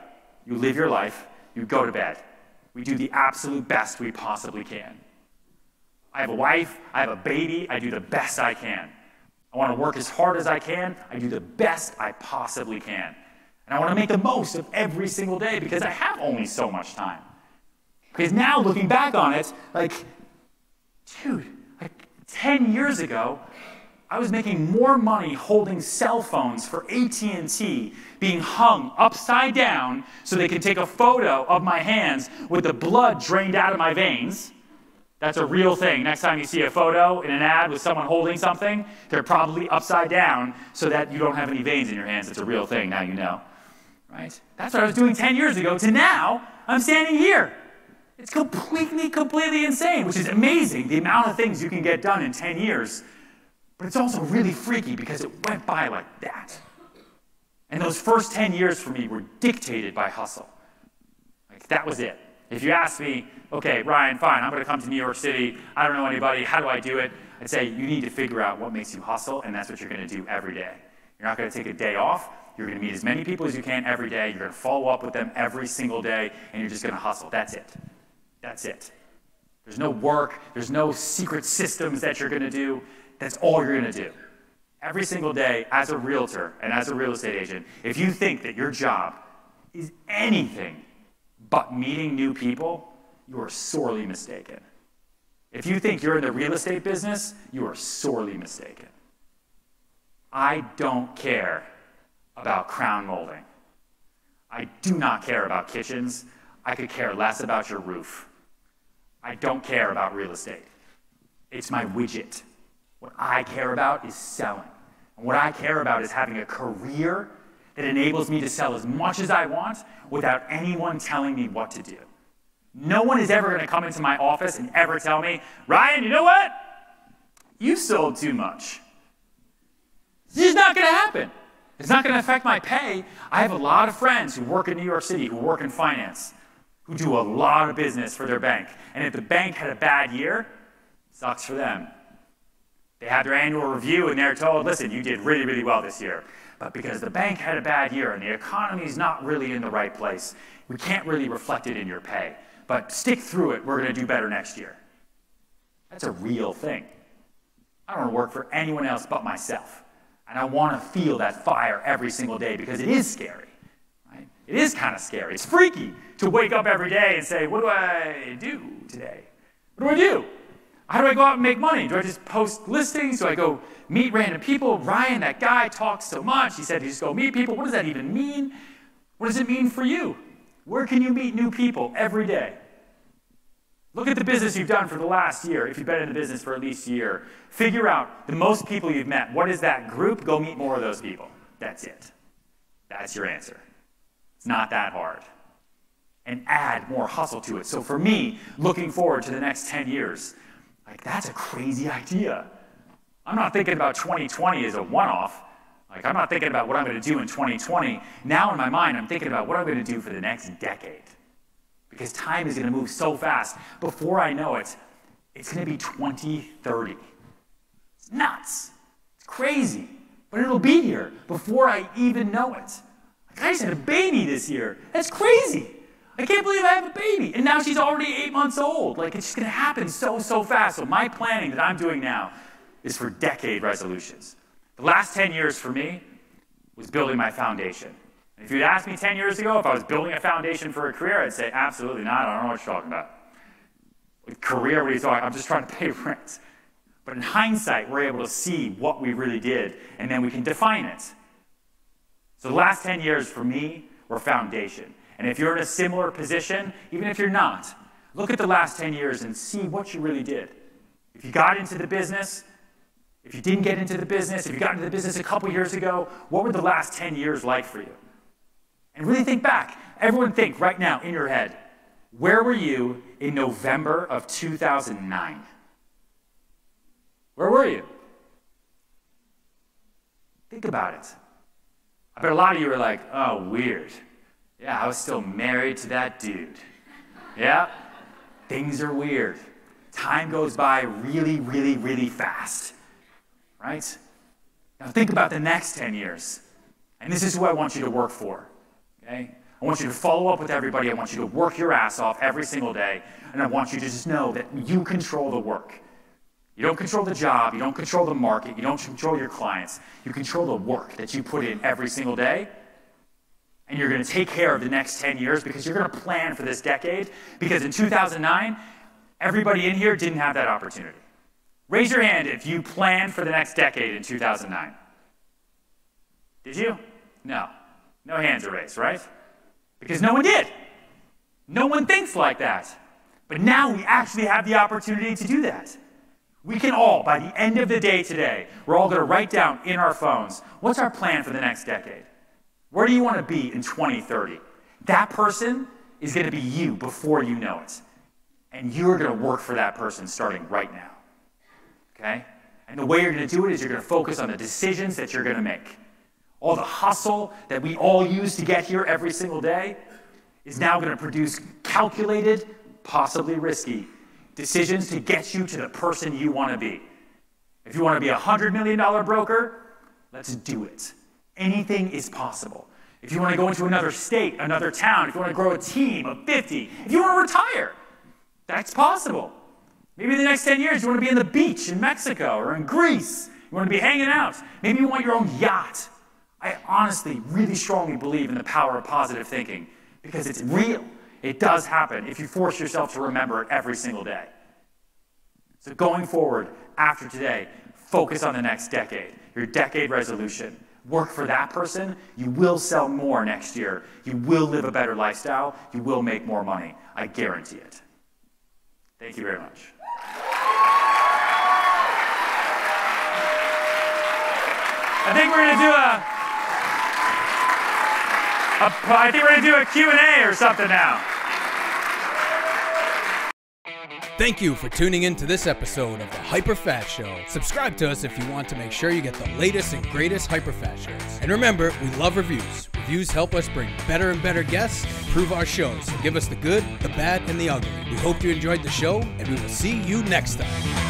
you live your life, you go to bed. We do the absolute best we possibly can. I have a wife, I have a baby, I do the best I can. I want to work as hard as I can, I do the best I possibly can. And I want to make the most of every single day because I have only so much time. Because now looking back on it, like, dude, like 10 years ago, I was making more money holding cell phones for AT&T being hung upside down so they could take a photo of my hands with the blood drained out of my veins. That's a real thing. Next time you see a photo in an ad with someone holding something, they're probably upside down so that you don't have any veins in your hands. It's a real thing, now you know. Right? That's what I was doing 10 years ago to now I'm standing here. It's completely insane, which is amazing, the amount of things you can get done in 10 years. But it's also really freaky because it went by like that. And those first 10 years for me were dictated by hustle. Like, that was it. If you ask me, okay, Ryan, fine, I'm going to come to New York City. I don't know anybody. How do I do it? I'd say you need to figure out what makes you hustle, and that's what you're going to do every day. You're not going to take a day off. You're going to meet as many people as you can every day. You're going to follow up with them every single day, and you're just going to hustle. That's it. That's it. There's no work. There's no secret systems that you're going to do. That's all you're going to do. Every single day, as a realtor and as a real estate agent, if you think that your job is anything but meeting new people, you are sorely mistaken. If you think you're in the real estate business, you are sorely mistaken. I don't care about crown molding. I do not care about kitchens. I could care less about your roof. I don't care about real estate. It's my widget. What I care about is selling. And what I care about is having a career that enables me to sell as much as I want without anyone telling me what to do. No one is ever going to come into my office and ever tell me, Ryan, you know what? You sold too much. It's just not going to happen. It's not going to affect my pay. I have a lot of friends who work in New York City, who work in finance, who do a lot of business for their bank. And if the bank had a bad year, sucks for them. They have their annual review and they're told, listen, you did really, really well this year. But because the bank had a bad year and the economy's not really in the right place, we can't really reflect it in your pay. But stick through it, we're going to do better next year. That's a real thing. I don't want to work for anyone else but myself. And I want to feel that fire every single day because it is scary. Right? It is kind of scary. It's freaky to wake up every day and say, what do I do today? What do I do? How do I go out and make money? Do I just post listings? Do I go meet random people? Ryan, that guy talks so much. He said he just go meet people. What does that even mean? What does it mean for you? Where can you meet new people every day? Look at the business you've done for the last year, if you've been in the business for at least a year. Figure out the most people you've met. What is that group? Go meet more of those people. That's it. That's your answer. It's not that hard. And add more hustle to it. So for me, looking forward to the next 10 years, like, that's a crazy idea. I'm not thinking about 2020 as a one-off. Like, I'm not thinking about what I'm going to do in 2020. Now in my mind, I'm thinking about what I'm going to do for the next decade. Because time is going to move so fast. Before I know it, it's going to be 2030. It's nuts. It's crazy. But it'll be here before I even know it. Like, I just had a baby this year. That's crazy. I can't believe I have a baby. And now she's already 8 months old. Like, it's just going to happen so fast. So my planning that I'm doing now is for decade resolutions. The last 10 years for me was building my foundation. And if you'd asked me 10 years ago if I was building a foundation for a career, I'd say, absolutely not. I don't know what you're talking about. With career, what are you talking about? I'm just trying to pay rent. But in hindsight, we're able to see what we really did, and then we can define it. So the last 10 years for me were foundation. And if you're in a similar position, even if you're not, look at the last 10 years and see what you really did. If you got into the business, if you didn't get into the business, if you got into the business a couple years ago, what were the last 10 years like for you? And really think back. Everyone think right now in your head, where were you in November of 2009? Where were you? Think about it. I bet a lot of you were like, oh, weird. Yeah, I was still married to that dude. Yeah, things are weird. Time goes by really, really, really fast, right? Now think about the next 10 years. And this is who I want you to work for, okay? I want you to follow up with everybody. I want you to work your ass off every single day. And I want you to just know that you control the work. You don't control the job, you don't control the market, you don't control your clients. You control the work that you put in every single day. And you're going to take care of the next 10 years because you're going to plan for this decade. Because in 2009, everybody in here didn't have that opportunity. Raise your hand if you planned for the next decade in 2009. Did you? No. No hands are raised, right? Because no one did. No one thinks like that. But now we actually have the opportunity to do that. We can all, by the end of the day today, we're all going to write down in our phones, what's our plan for the next decade? Where do you want to be in 2030? That person is going to be you before you know it. And you're going to work for that person starting right now. Okay? And the way you're going to do it is you're going to focus on the decisions that you're going to make. All the hustle that we all use to get here every single day is now going to produce calculated, possibly risky, decisions to get you to the person you want to be. If you want to be a $100 million broker, let's do it. Anything is possible. If you want to go into another state, another town, if you want to grow a team of 50, if you want to retire, that's possible. Maybe the next 10 years you want to be on the beach in Mexico or in Greece. You want to be hanging out. Maybe you want your own yacht. I honestly really strongly believe in the power of positive thinking because it's real. It does happen if you force yourself to remember it every single day. So going forward, after today, focus on the next decade, your decade resolution. Work for that person. You will sell more next year. You will live a better lifestyle. You will make more money. I guarantee it. Thank you very much. I think we're going to do a Q&A or something now. Thank you for tuning in to this episode of the HyperFast Show. Subscribe to us if you want to make sure you get the latest and greatest HyperFast shows. And remember, we love reviews. Reviews help us bring better and better guests and improve our shows. So give us the good, the bad, and the ugly. We hope you enjoyed the show, and we will see you next time.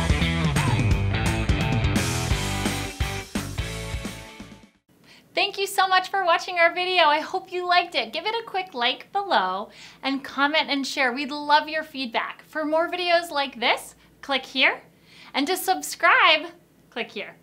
Thank you so much for watching our video. I hope you liked it. Give it a quick like below and comment and share. We'd love your feedback. For more videos like this, click here. And to subscribe, click here.